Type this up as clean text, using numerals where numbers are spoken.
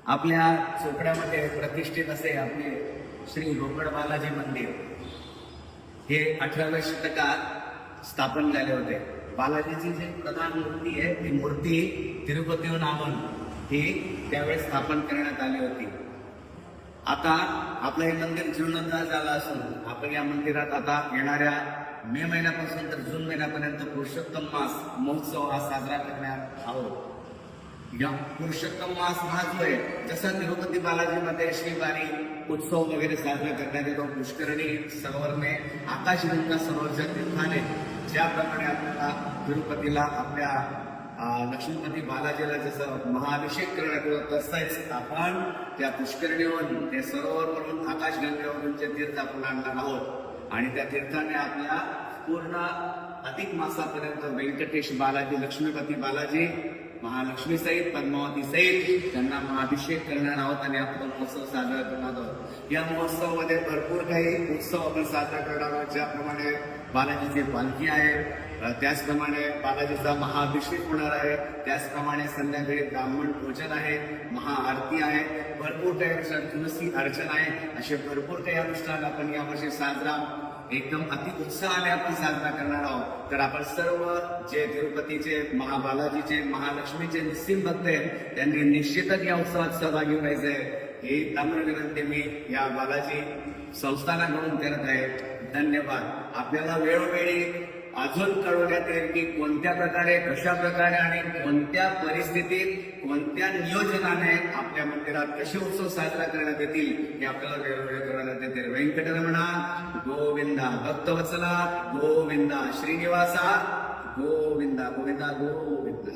आपल्या चोपड्यामध्ये प्रतिष्ठित असे आपले श्री रोकड बालाजी मंदिर हे 18व्या शतकात स्थापन झाले होते. बालाजीची जी प्रधान मूर्ती आहे ती मूर्ती तिरुपतीहून आणून ही त्यावेळेस स्थापन करण्यात आली होती. आता आपलं हे मंदिर जीर्णोद्धार झाला असून आपण या मंदिरात आता येणाऱ्या मे महिन्यापासून तर जून महिन्यापर्यंत पुरुषोत्तम मास महोत्सव हा साजरा करण्यात आहोत. या पुरुषोत्तम मास हा जो आहे, जसा तिरुपती बालाजीमध्ये श्रीवारी उत्सव वगैरे साजरा करण्यात येतो, पुष्करणी सरोवरने आकाशगंगा सरोवरच्या तीर्थाने ज्याप्रमाणे आपल्याला तिरुपतीला आपल्या लक्ष्मीपती बालाजीला जसं महाअभिषेक करण्यात येतो, तसंच आपण त्या पुष्करणीवरून ते सरोवरवरून आकाशगंगेवरून जे तीर्थ आपण आणणार आहोत आणि त्या तीर्थाने आपल्या पूर्ण अधिक मासापर्यंत व्यंकटेश बालाजी, लक्ष्मीपती बालाजी, महालक्ष्मी सहित पद्मावती सहित त्यांना महाअभिषेक करणार आहोत आणि आपण महोत्सव साजरा करणार आहोत. या महोत्सवामध्ये भरपूर काही उत्सव आपण साजरा करणार आहोत. ज्याप्रमाणे बालाजीची पालखी आहे, त्याचप्रमाणे बालाजीचा महाअभिषेक होणार आहे, त्याचप्रमाणे संध्याकाळी ब्राह्मण भोजन आहे, महाआरती आहे, भरपूर काही तुलसी अर्चन आहे, असे भरपूर काही अनुष्ठान आपण यावर्षी साजरा एकदम अति उत्साहाने आपण साजरा करणार आहोत. तर आपण सर्व जे तिरुपतीचे, महाबालाजीचे, महालक्ष्मीचे निस्सिम भक्त आहेत त्यांनी निश्चितच या उत्सवात सहभागी व्हायचे ही नम्र विनंती मी या बालाजी संस्थानाकडून करत आहे. धन्यवाद. आपल्याला वेळोवेळी अजून कळवण्यात येईल की कोणत्या प्रकारे, कशा प्रकारे आणि कोणत्या परिस्थितीत, कोणत्या नियोजनाने आपल्या मंदिरात कसे उत्सव साजरा करण्यात येतील हे आपल्याला वेळोवेळी कळवण्यात येतील. व्यंकटरमणा गोविंदा, भक्तवत्सला गोविंदा, श्रीनिवासा गोविंदा, गोविंदा गोविंदा.